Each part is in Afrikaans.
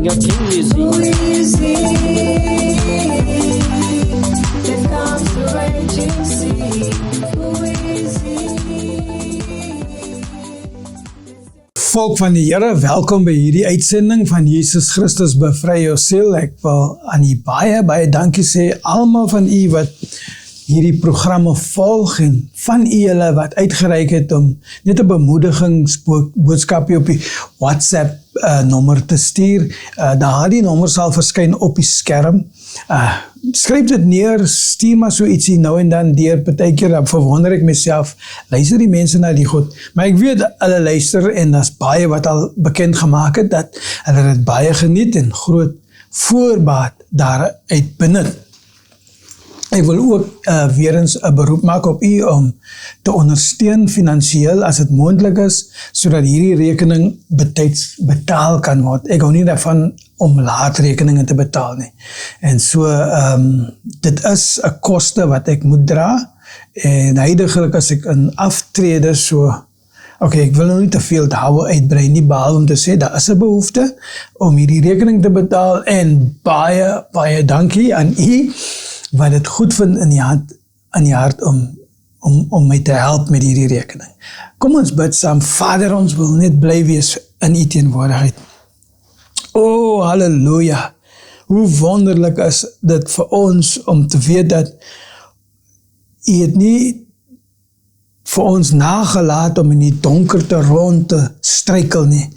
your King easy. Who is he? Then comes the raging sea. Who is he? Volk van die Here, welkom by hierdie uitsending van Jesus Christus bevry jou siel. Ek wil aan u baie dankie sê, almal van u wat hierdie programme volg en van u julle wat uitgereik het om net 'n bemoedigingsboodskapie op die WhatsApp nommer te stuur. Daardie nommer sal verskyn op die skerm. Skryf dit neer, stuur maar so ietsie nou en dan deur. Partykeer dan verwonder ek myself, luister die mense na die goed, maar ek weet hulle luister en daar's baie wat al bekend gemaak het dat hulle dit baie geniet en groot voorbaat daaruit benut. Ek wil ook weer eens 'n beroep maak op u om te ondersteun finansiëel as dit moontlik is, sodat hierdie rekening betyds betaal kan word. Ek hou nie daarvan om laat rekeninge te betaal nie. En so, dit is 'n koste wat ek moet dra, en huidiglik as ek in aftrede so, ek wil nou nie te veel daaroor uitbrei nie, behalwe om te sê, daar is 'n behoefte om hierdie rekening te betaal, en baie dankie aan u, wat het goed vind in die hart om my te help met hierdie rekening. Kom ons bid saam. Vader, ons wil net bly wees in u teenwoordigheid. O, halleluja. Hoe wonderlik is dit vir ons om te weet dat u het nie vir ons nagelaat om in die donkerte rond te struikel nie,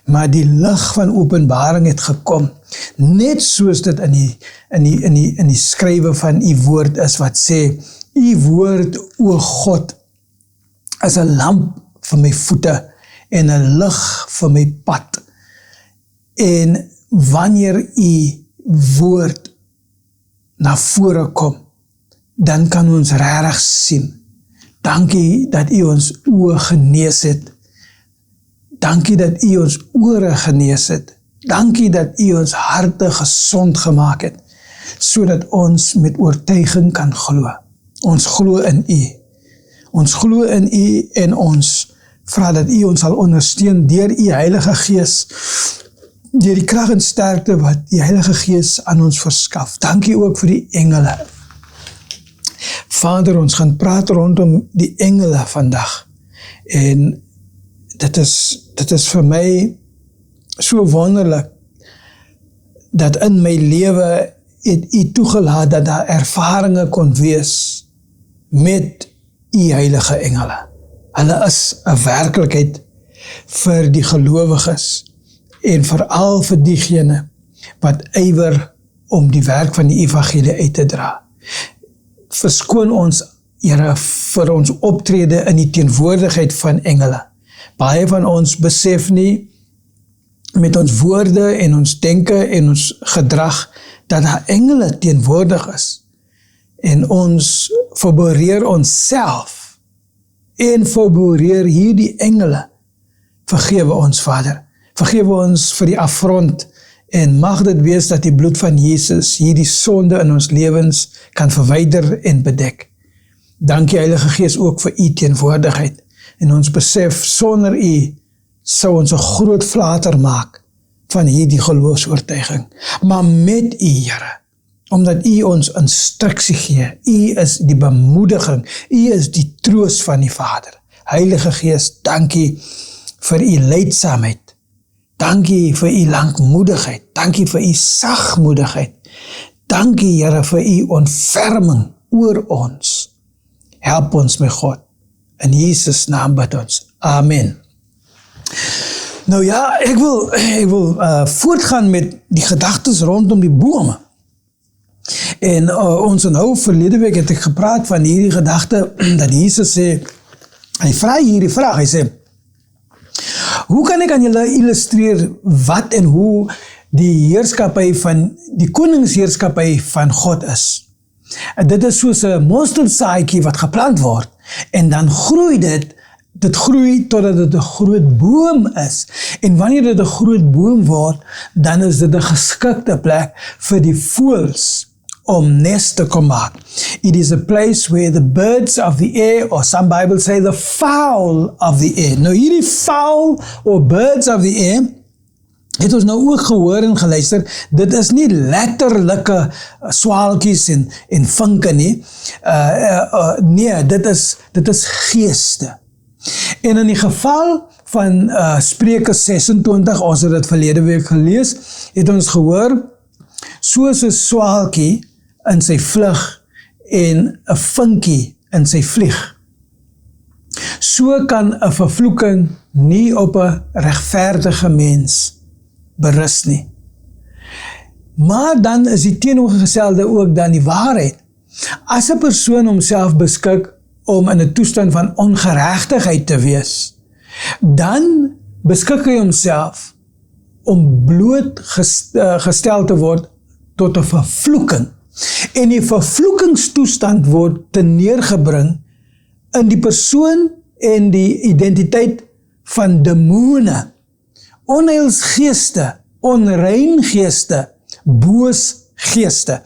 maar die lig van openbaring het gekom, net soos dit in die skrywe van u woord is, wat sê, u woord, o God, is 'n lamp vir my voete, en 'n lig vir my pad, en wanneer u woord na vore kom, dan kan ons regtig sien. Dankie dat u ons oë genees het. Dankie dat u ons ore genees het. Dankie dat u ons harte gesond gemaak het, sodat ons met oortuiging kan glo. Ons glo in u. Ons glo in u en ons vra dat u ons sal ondersteun deur u Heilige Gees, deur die krag en sterkte wat die Heilige Gees aan ons verskaf. Dankie ook vir die engele. Vader, ons gaan praat rondom die engele vandag, en dit is vir my so wonderlik, dat in my lewe het u toegelaat dat daar ervarings kon wees met u heilige engele. Hulle is 'n werklikheid vir die gelowiges, en veral vir diegene wat ywer om die werk van die evangelie uit te dra. Verskoon ons, Here, vir ons optrede in die teenwoordigheid van engele. Baie van ons besef nie met ons woorde en ons denke en ons gedrag dat daar engele teenwoordig is. En ons verbereer onsself en verbereer hierdie engele. Vergewe ons, Vader. Vergewe ons vir die afgrond, en mag dit wees dat die bloed van Jesus hierdie sonde in ons lewens kan verwyder en bedek. Dankie Heilige Gees ook vir u teenwoordigheid, en ons besef sonder u sou ons 'n groot flater maak van hierdie geloofsoortuiging. Maar met u, Here, omdat u ons instruksie gee, u is die bemoediging, u is die troos van die Vader. Heilige Gees, dankie vir u leidsaamheid. Dankie vir u lankmoedigheid. Dankie vir u sagmoedigheid. Dankie, Here, vir u ontferming oor ons. Help ons, my God. In Jesus naam bid ons. Amen. Nou ja, ek wil voortgaan met die gedagtes rondom die bome. En ons onthou verlede week het ek gepraat van hierdie gedagte, dat Jesus sê, hy vra hierdie vraag, hy sê, hoe kan ek aan julle illustreer wat en hoe die heerskappy van, die koningsheerskappy van God is? En dit is soos 'n mosterdsaadjie wat geplant word, en dan groei dit groei totdat dit 'n groot boom is. En wanneer dit 'n groot boom word, dan is dit 'n geskikte plek vir die voëls om nes te kom maak. It is a place where the birds of the air, or some Bibles say the fowl of the air. Nou hierdie fowl or birds of the air het ons nou ook gehoor en geluister, dit is nie letterlike swaalkies en vinke nie, nee, dit is geeste. En in die geval van Spreuke 26, ons het dit verlede week gelees, het ons gehoor, soos 'n swaalkie in sy vlug en 'n vinkie in sy vlieg. So kan 'n vervloeking nie op 'n regverdige mens berus nie. Maar dan is die teenoorgestelde ook dan die waarheid. As 'n persoon homself beskik om in 'n toestand van ongeregtigheid te wees, dan beskik hy homself om blootgestel te word tot 'n vervloeking. En die vervloekingstoestand word teneergebring in die persoon en die identiteit van demone, onheilsgeeste, onrein geeste, boos geeste.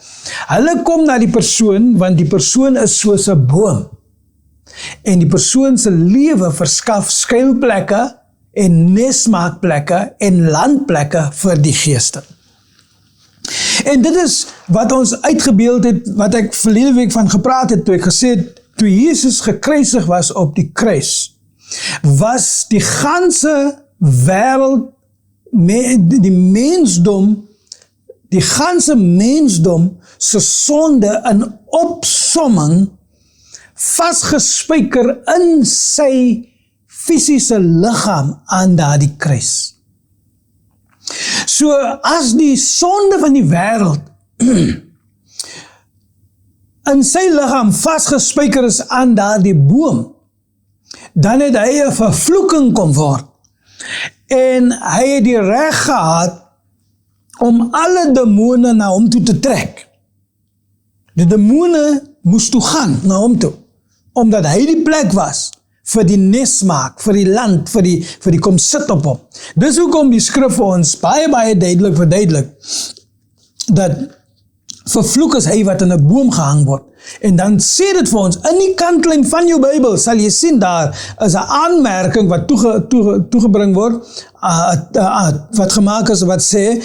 Hulle kom na die persoon, want die persoon is soos 'n boom. En die persoon se lewe verskaf skuilplekke en nesmaakplekke en landplekke vir die geeste. En dit is wat ons uitgebeeld het, wat ek verlede week van gepraat het, toe ek gesê het, toe Jesus gekruisig was op die kruis, was die ganse wêreld, die mensdom, die ganse mensdom se sonde in opsomming vasgespijker in sy fisiese liggaam aan daardie kruis. So as die sonde van die wêreld in sy liggaam vasgespijker is aan daardie boom, dan het hy 'n vervloeking kom word. En hy het die reg gehad om alle demone na hom toe te trek. Die demone moes toe gaan na hom toe, omdat hy die plek was vir die nesmaak, vir die land, vir die kom sit op hom. Dis hoekom die skrif vir ons baie duidelik verduidelik, dat vervloek is hy wat in 'n boom gehang word. En dan sê dit vir ons, in die kantlyn van jou Bybel, sal jy sien, daar is 'n aanmerking wat toegebring word, wat gemaak is, wat sê,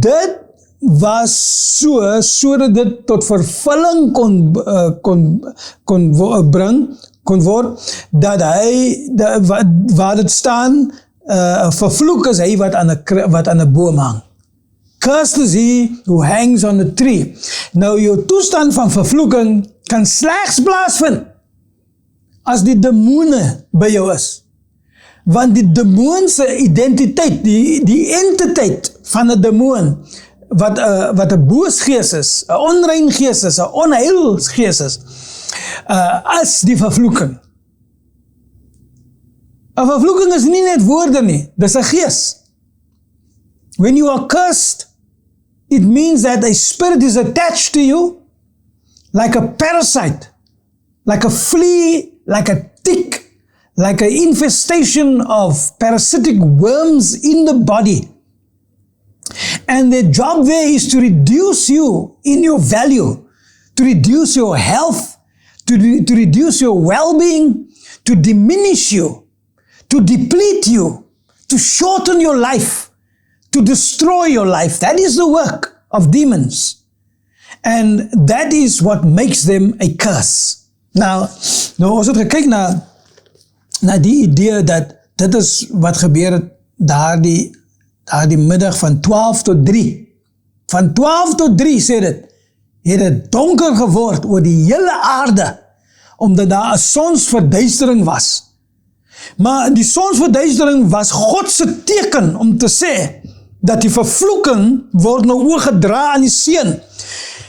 dit was sodat dit tot vervulling kon word, dat hy, waar dit staan, vervloek is hy wat aan 'n boom hang. Cursed is he who hangs on a tree. Nou, jou toestand van vervloeking kan slegs plaasvind as die demone by jou is. Want die demoonse identiteit, die entiteit van 'n demoon, wat 'n boos gees is, 'n onrein gees is, 'n onheilsgees is die vervloeking. 'n Vervloeking is nie net woorde nie, dis 'n gees. When you are cursed, it means that a spirit is attached to you like a parasite, like a flea, like a tick, like an infestation of parasitic worms in the body. And their job there is to reduce you in your value, to reduce your health, to reduce your well-being, to diminish you, to deplete you, to shorten your life, to destroy your life. That is the work of demons. And that is what makes them a curse. Nou ons het gekyk na die idee dat dit is wat gebeur het daardie middag van 12 tot 3. Van 12 tot 3 sê dit, het het donker geword oor die hele aarde, omdat daar 'n sonsverduistering was. Maar die sonsverduistering was God se teken om te sê, dat die vervloeking word nou oorgedra aan die seun.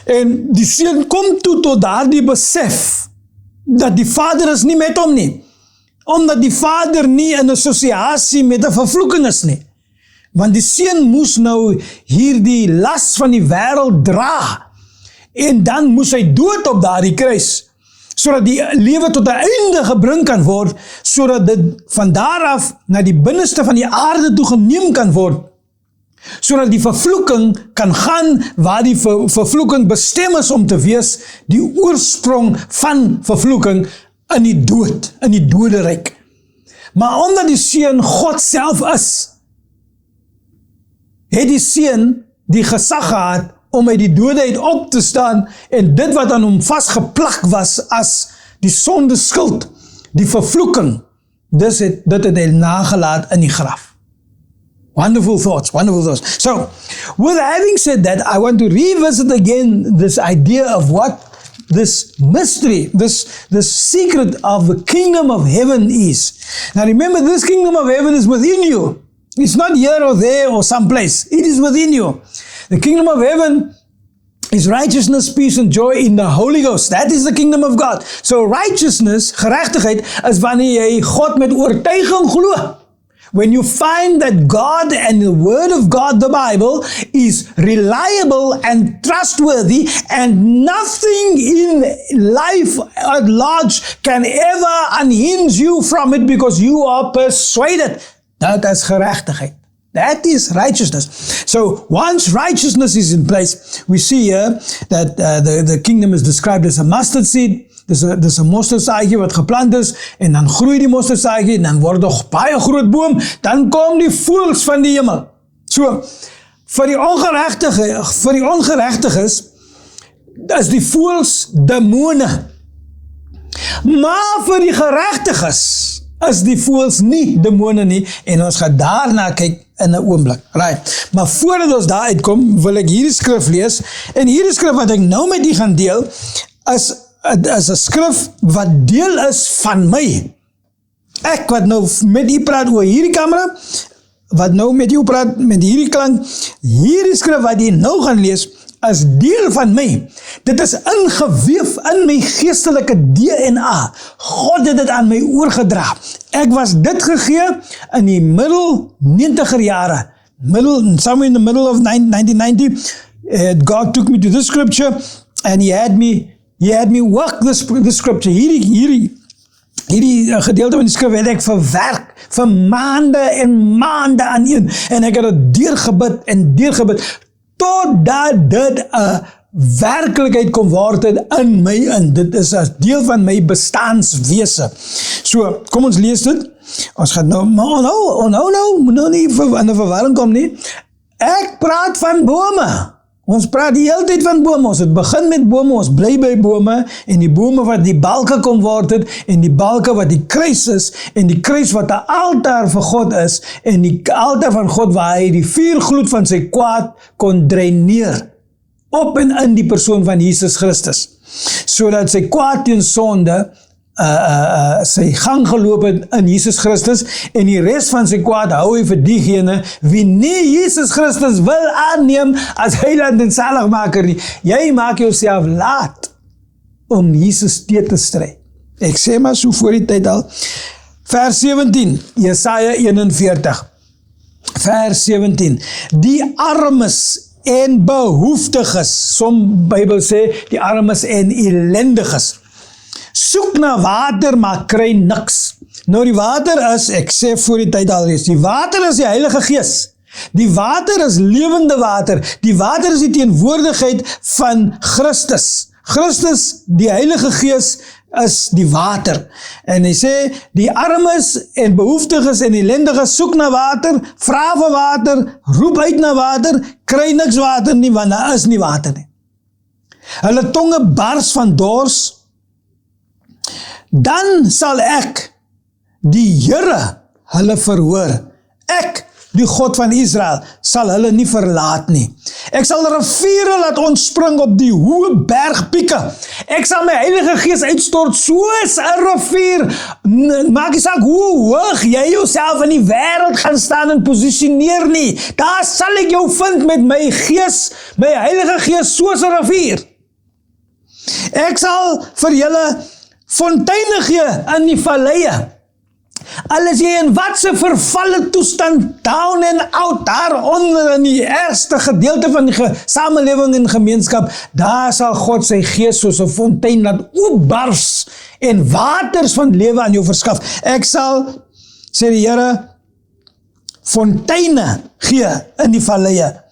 En die seun kom toe tot daardie besef, dat die Vader is nie met hom nie, omdat die Vader nie in assosiasie met 'n vervloeking is nie. Want die seun moes nou hierdie las van die wêreld dra, en dan moes hy dood op daardie kruis, sodat die lewe tot 'n einde gebring kan word, sodat dit van daar af na die binneste van die aarde toe geneem kan word, sodat die vervloeking kan gaan waar die vervloeking bestem is om te wees, die oorsprong van vervloeking in die dood, in die doderyk. Maar omdat die seun God self is, het die Seun die gesag gehad om uit die dode uit op te staan en dit wat aan hom vasgeplak was as die sonde skuld, die vervloeking, dit het hy nagelaat in die graf. Wonderful thoughts, wonderful thoughts. So, with having said that, I want to revisit again this idea of what this mystery, this secret of the kingdom of heaven is. Now remember, this kingdom of heaven is within you. It's not here or there or someplace. It is within you. The kingdom of heaven is righteousness, peace and joy in the Holy Ghost. That is the kingdom of God. So righteousness, geregtigheid, is wanneer jy God met oortuiging glo. When you find that God and the Word of God, the Bible, is reliable and trustworthy and nothing in life at large can ever unhinge you from it because you are persuaded. That is geregtigheid. That is righteousness. So once righteousness is in place, we see here that the kingdom is described as a mustard seed. Dis 'n mosterdsaadjie wat geplant is en dan groei die mosterdsaadjie en dan word dit 'n baie groot boom, dan kom die voëls van die hemel. So vir die ongeregtiges is die voëls demone. Maar vir die geregtiges is die voëls nie demone nie en ons gaan daarna kyk in 'n oomblik. Right. Maar voordat ons daar uitkom, wil ek hierdie skrif lees en hierdie skrif wat ek nou met u gaan deel is 'n skrif wat deel is van my. Ek wat nou met u praat oor hierdie kamera, wat nou met u praat met hierdie klank, hierdie skrif wat jy nou gaan lees, is deel van my. Dit is ingeweef in my geestelike DNA. God het dit aan my oorgedra. Ek was dit gegee in die middel 90er jare. Somewhere in the middle of 1990, God took me to this scripture and He had me work this scripture. Hierdie gedeelte van die skrif het ek verwerk vir maande en maande aan een. En ek het het deurgebid totdat dit 'n werklikheid kon word in my in. Dit is 'n deel van my bestaanswese. So, kom ons lees dit. Ons gaan nou, moet nou nie in 'n verwarring kom nie. Ek praat van bome. Ons praat die hele tyd van bome, ons het begin met bome, ons bly by bome, en die bome wat die balke kom word het, en die balke wat die kruis is, en die kruis wat 'n altaar vir God is, en die altaar van God waar hy die vuurgloed van sy kwaad kon dreineer, op en in die persoon van Jesus Christus, sodat sy kwaad teen sonde, sy gang geloop het in Jesus Christus en die rest van sy kwaad hou hy vir diegene wie nie Jesus Christus wil aanneem as heiland en zaligmaker nie. Jy maak jouself laat om Jesus teë te stry. Ek sê maar so voor die tyd al. Vers 17, Jesaja 41. Vers 17. Die armes en behoeftiges, som Bybel sê, die armes en elendiges, soek na water, maar kry niks. Nou die water is, ek sê voor die tyd al reeds, die water is die Heilige Gees. Die water is lewende water. Die water is die teenwoordigheid van Christus. Christus, die Heilige Gees, is die water. En hy sê, die armes en behoeftiges en elendiges soek na water, vra vir water, roep uit na water, kry niks water nie, want daar is nie water nie. Hulle tonge bars van dors. Dan sal ek, die Here, hulle verhoor. Ek, die God van Israel, sal hulle nie verlaat nie. Ek sal riviere laat ontspring op die hoë bergpieke. Ek sal my Heilige Gees uitstort soos 'n rivier. Maak nie saak hoe hoog jy jouself in die wêreld gaan staan en posisioneer nie. Daar sal ek jou vind met my Gees, my Heilige Gees soos 'n rivier. Ek sal vir julle fonteine gee in die valleie. Al is jy in wat se vervalle toestand, down and out, daaronder in die ergste gedeelte van die samelewing en gemeenskap, daar sal God sy Gees soos 'n fontein laat oopbars en waters van lewe aan jou verskaf. Ek sal, sê die Here, fonteine gee in die valleie.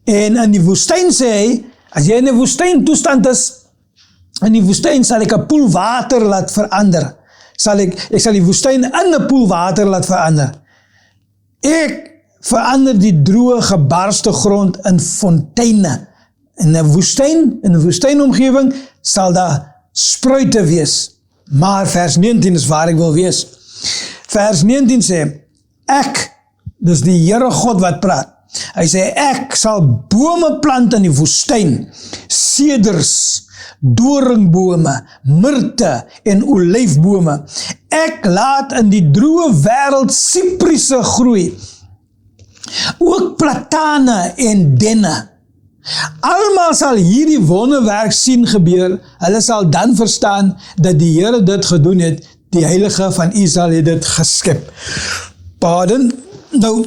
En in die woestyn sê hy, as jy in 'n woestyn toestand is, in die woestyn sal ek 'n poel water laat verander. Ek sal die woestyn in 'n poel water laat verander. Ek verander die droë gebarste grond in fonteine. In 'n woestynomgewing sal daar spruite wees. Maar vers 19 is waar ek wil wees. Vers 19 sê, ek, dis die Here God wat praat. Hy sê, ek sal bome plant in die woestyn, seders, doringbome, mirte en olyfbome. Ek laat in die droë wêreld siprisse groei, ook platane en denne. Almal sal hierdie wonderwerk sien gebeur, hulle sal dan verstaan dat die Here dit gedoen het, die Heilige van Israel het dit geskep. Pardon, nou,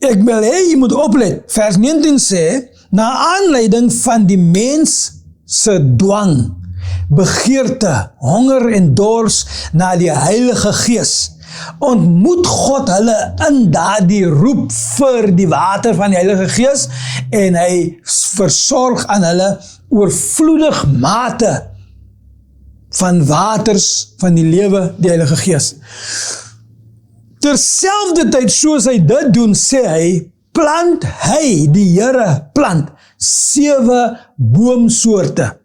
ek wil hê, jy moet oplet, vers 19 sê, na aanleiding van die mens se dwang, begeerte, honger en dors na die Heilige Gees, ontmoet God hulle in daardie roep vir die water van die Heilige Gees en hy versorg aan hulle oorvloedig mate van waters van die lewe, die Heilige Gees. Terselfdertyd soos hy dit doen, sê hy, plant hy, die Here plant 7 boomsoorte.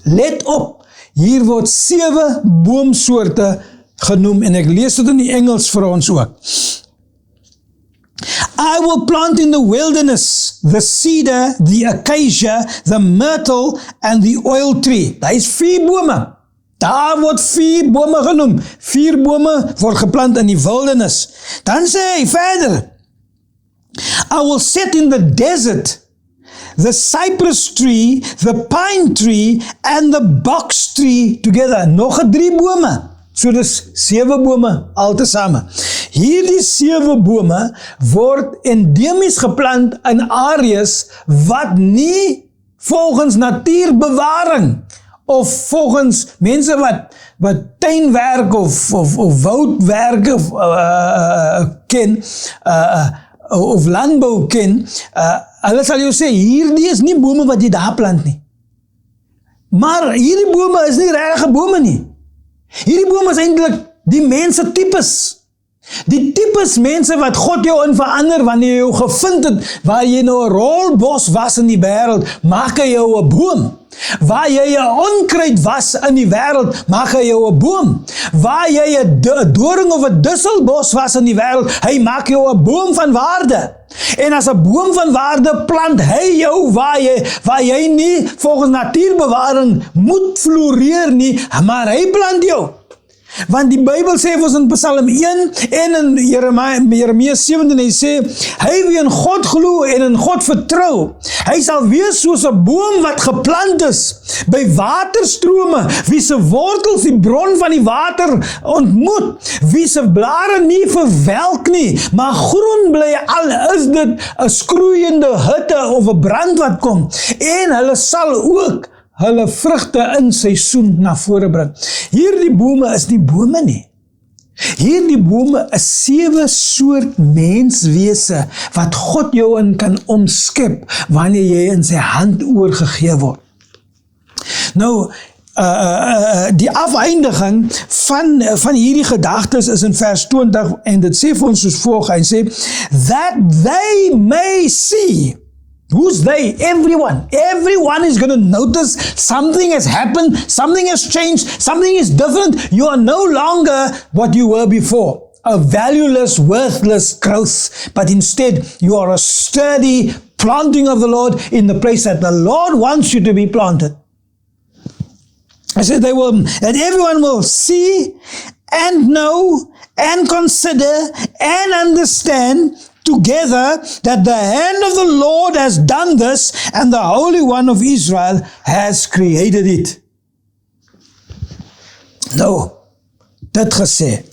Let op, hier word 7 boomsoorte genoem en ek lees dit in die Engels vir ons ook. I will plant in the wilderness the cedar, the acacia, the myrtle and the oil tree. Daar is 4 bome. Daar word 4 bome genoem. 4 bome word geplant in die wildernis. Dan sê hy verder, I will set in the desert the cypress tree, the pine tree and the box tree together. Nog 3 bome. So dis 7 bome altesamen. Hierdie 7 bome word endemies geplant in areas wat nie volgens natuurbewaring of volgens mense wat tuinwerk of woudwerk ken, of landbou ken, hulle sal jou sê, hierdie is nie bome wat jy daar plant nie. Maar hierdie bome is nie regte bome nie. Hierdie bome is eintlik die mense tipes. Die tipes mense wat God jou in verander, wanneer jy jou gevind het, waar jy nou 'n rolbos was in die wêreld, maak hy jou 'n boom. Waar jy 'n onkruid was in die wêreld, maak hy jou 'n boom. Waar jy 'n doring of 'n dusselbos was in die wêreld, hy maak jou 'n boom van waarde. En as 'n boom van waarde plant hy jou waar jy nie volgens natuurbewaring moet floreer nie, maar hy plant jou. Want die Bybel sê vir ons in Psalm 1 en in Jeremia 17, hy sê, hy wie in God glo en in God vertrou, hy sal wees soos 'n boom wat geplant is by waterstrome, wie se wortels die bron van die water ontmoet, wie se blare nie verwelk nie, maar groen bly al is dit 'n skroeiende hitte of 'n brand wat kom, en hulle sal ook hulle vrugte in seisoen na vore bring. Hierdie bome is nie bome nie. Hierdie bome is 7 soort menswese wat God jou in kan omskep wanneer jy in sy hand oorgegee word. Nou, die afeindiging van hierdie gedagtes is in vers 20 en dit sê vir ons soos volg, hy sê, that they may see. Who's they? Everyone. Everyone is going to notice something has happened, something has changed, something is different. You are no longer what you were before, a valueless, worthless growth, but instead you are a sturdy planting of the Lord in the place that the Lord wants you to be planted. I said that everyone will see and know and consider and understand together that the hand of the Lord has done this and the Holy One of Israel has created it. Nou, dit gesê,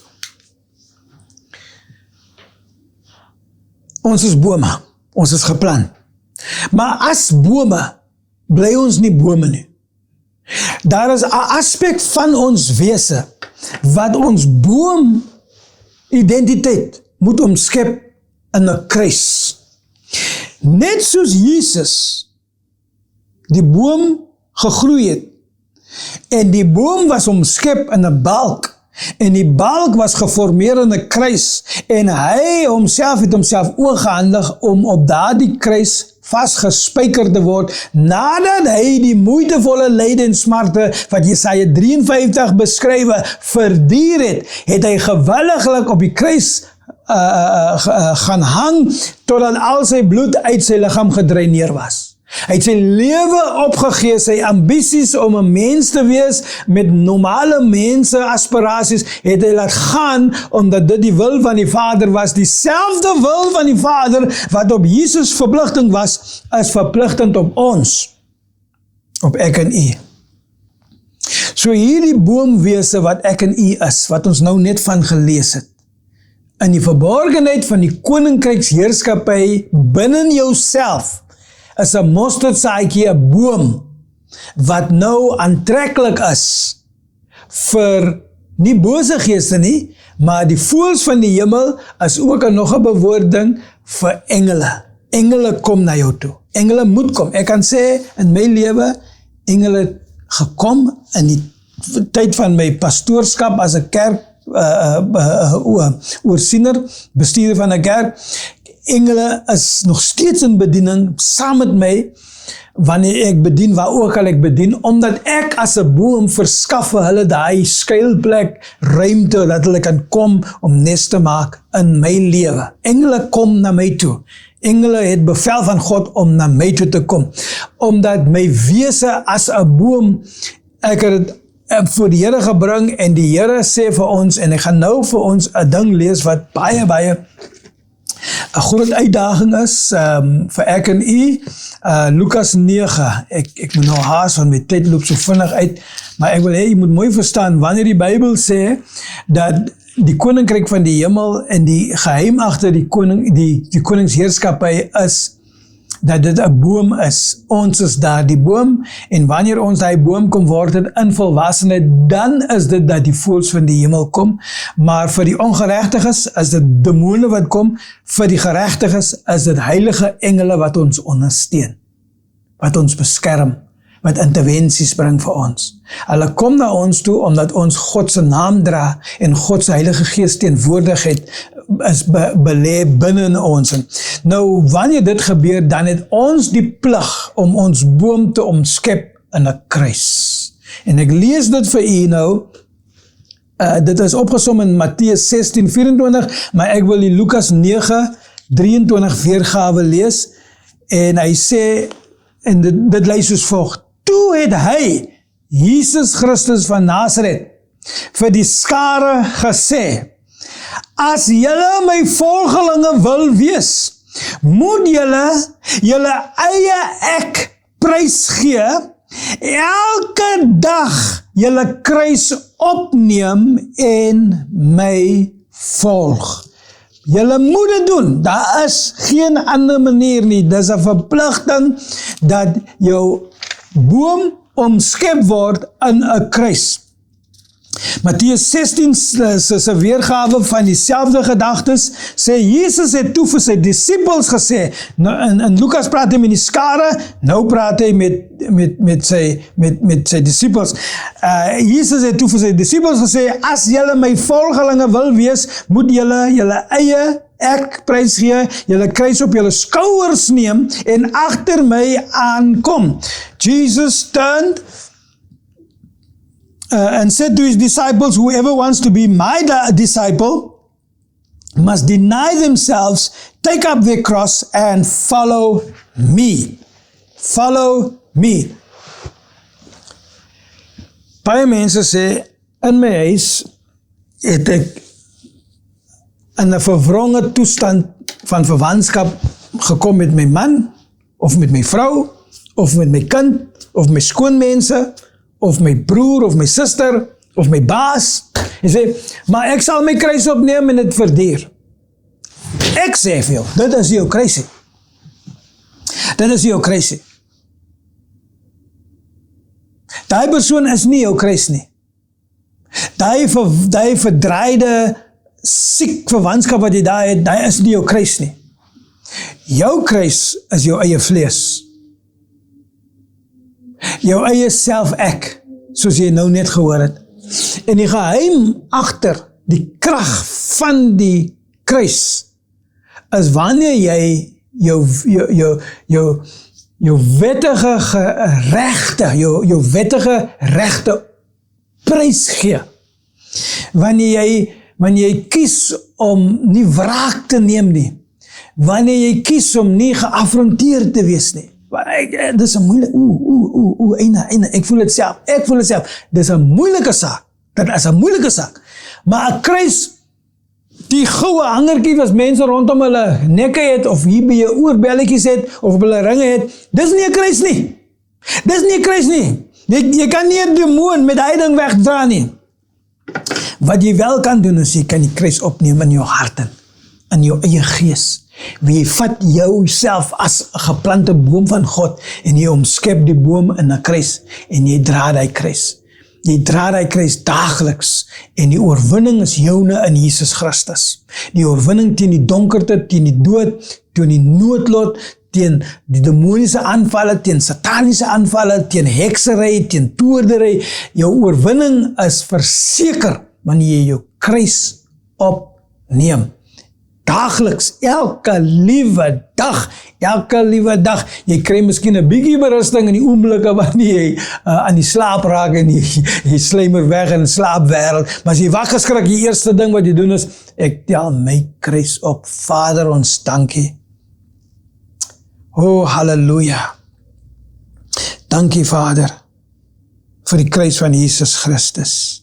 ons is bome, ons is geplant, maar as bome, bly ons nie bome nie. Daar is 'n aspek van ons wese, wat ons boom identiteit moet omskep in 'n kruis. Net soos Jesus die boom gegroei het en die boom was omskep in 'n balk En die balk was geformeer in 'n kruis en hy homself het homself oorgehandig om op daardie kruis vasgespijker te word, nadat hy die moeitevolle lyde en smarte wat Jesaja 53 beskrywe verduur het hy gewilliglik op die kruis gaan hang, totdat al sy bloed uit sy liggaam gedreineer was. Hy het sy lewe opgegee, sy ambities om 'n mens te wees met normale mense aspirasies, het hy laat gaan, omdat dit die wil van die Vader was, dieselfde wil van die Vader, wat op Jesus verpligting was, is verpligtend op ons, op ek en u. So hierdie boomwese wat ek en u is, wat ons nou net van gelees het, in die verborgenheid van die koninkryksheerskappy binne jouself, is 'n mosterdsaadjie, 'n boom, wat nou aantreklik is vir nie bose geeste nie, maar die voëls van die hemel is ook nog 'n bewoording vir engele. Engele kom na jou toe. Engele moet kom. Ek kan sê, in my lewe, engele gekom in die tyd van my pastoorskap as 'n kerk oorsiener, bestuurder van 'n kerk. Engele is nog steeds in bediening saam met my wanneer ek bedien, waar ook al ek bedien, omdat ek as 'n boom verskaf vir hulle daai skuilplek, ruimte, dat hulle kan kom om nes te maak in my lewe. Engele kom na my toe. Engele het bevel van God om na my toe te kom, omdat my wese as 'n boom, ek het dit voor die Here gebring, en die Here sê vir ons, en ek gaan nou vir ons 'n ding lees wat baie 'n groot uitdaging is vir ek en u, Lukas 9, ek moet nou haas, want my tyd loop so vinnig uit, maar ek wil hê, jy moet mooi verstaan, wanneer die Bybel sê, dat die koninkryk van die hemel, en die geheim agter die koningsheerskappy is, dat dit 'n boom is. Ons is daar die boom, en wanneer ons daai boom kom word het in volwassenheid, dan is dit dat die voëls van die hemel kom, maar vir die ongeregtiges is dit demone wat kom, vir die geregtiges is dit heilige engele wat ons ondersteun, wat ons beskerm, wat intervensies bring vir ons. Hulle kom na ons toe, omdat ons God se naam dra, en God se Heilige Gees teenwoordigheid is belê binne ons. Nou, wanneer dit gebeur, dan het ons die plig om ons boom te omskep in 'n kruis. En ek lees dit vir u nou, dit is opgesom in Matteus 16:24, maar ek wil die Lukas 9:23 weergawe lees, en hy sê, en dit lei soos volg: Toe het hy, Jesus Christus van Nasaret, vir die skare gesê, as julle my volgelinge wil wees, moet julle eie ek prys gee, elke dag julle kruis opneem en my volg. Julle moet dit doen, daar is geen ander manier nie, dis 'n verpligting dat jou boom omskep word in 'n kruis. Matteus 16 se weergawe van dieselfde gedagtes sê, Jesus het toe vir sy disippels gesê, nou, in Lukas praat hy met die skare, nou praat hy met sy disippels. Jesus het toe vir sy disippels gesê, as julle my volgelinge wil wees, moet julle eie ek prys gee, julle kruis op julle skouers neem, en agter my aankom. Jesus turned and said to his disciples, whoever wants to be my disciple must deny themselves, take up their cross, and follow me. Follow me. Baie mense sê, in my huis het ek in 'n verwronge toestand van verwantskap gekom met my man, of met my vrou, of met my kind, of my skoonmense, of my broer, of my suster, of my baas. Hy sê, maar ek sal my kruis opneem en dit verduur. Ek sê vir jou, dit is jou kruisie. Dit is jou kruisie. Daai persoon is nie jou kruis nie. Daai verdraaide, siek verwantskap wat jy daar het, daai is nie jou kruis nie. Jou kruis is jou eie vlees. Jou eie self-ek, soos jy nou net gehoor het. En die geheim agter die krag van die kruis is wanneer jy jou wettige regte, jou wettige regte prys gee. Wanneer jy kies om nie wraak te neem nie, wanneer jy kies om nie geaffronteer te wees nie. Dis 'n moeilike, eina, ek voel dit self. Dis 'n moeilike saak. Dit is 'n moeilike saak. Maar 'n kruis, die goue hangertjie wat mense rondom hulle nekke het, of hier by jou oorbelletjies het, of op hulle ringe het, dis nie 'n kruis nie. Dis nie 'n kruis nie. Jy kan nie 'n demoon met daai ding wegdra nie. Wat jy wel kan doen, is jy kan die kruis opneem in jou hart in jou eie gees. Wie vat jouself as 'n geplante boom van God en jy omskep die boom in 'n kruis en jy dra daai kruis. Jy dra daai kruis daagliks en die oorwinning is joune in Jesus Christus. Die oorwinning teen die donkerte, teen die dood, teen die noodlot, teen die demoniese aanvalle, teen sataniese aanvalle, teen heksery, teen toordery. Jou oorwinning is verseker wanneer jy jou kruis opneem. Daagliks, elke liewe dag. Jy kry miskien 'n bietjie berusting in die oomblikke wanneer jy aan die slaap raak en jy slymer weg in die slaapwêreld. Maar as jy wakker skrik, die eerste ding wat jy doen is, ek tel my kruis op. Vader, ons dankie. Oh, halleluja. Dankie, Vader, vir die kruis van Jesus Christus.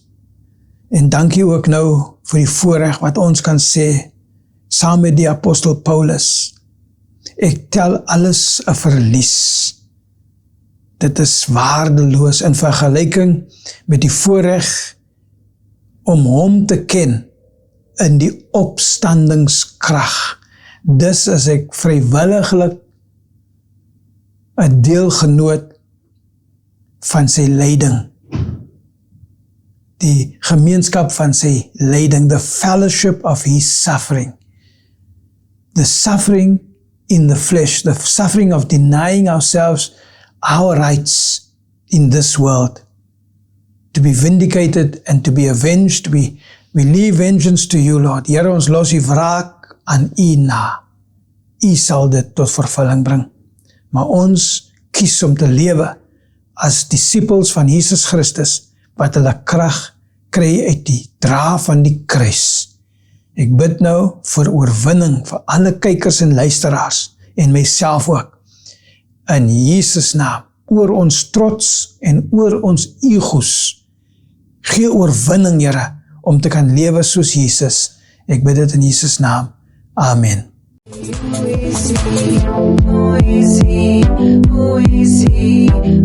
En dankie ook nou vir die voorreg wat ons kan sê, saam met die apostel Paulus, ek tel alles 'n verlies. Dit is waardeloos in vergelyking met die voorreg om hom te ken in die opstandingskrag. Dus is ek vrywilliglik 'n deelgenoot van sy lyding. Die gemeenskap van sy lyding, the fellowship of his suffering. The suffering in the flesh, the suffering of denying ourselves our rights in this world, to be vindicated and to be avenged. We leave vengeance to you, Lord. Here, ons los die wraak aan u na. U sal dit tot vervulling bring. Maar ons kies om te lewe as disippels van Jesus Christus, wat hulle krag kry uit die dra van die kruis. Ek bid nou vir oorwinning vir alle kykers en luisteraars en myself ook. In Jesus naam, oor ons trots en oor ons egos. Gee oorwinning, Here, om te kan lewe soos Jesus. Ek bid dit in Jesus naam. Amen. Who is he?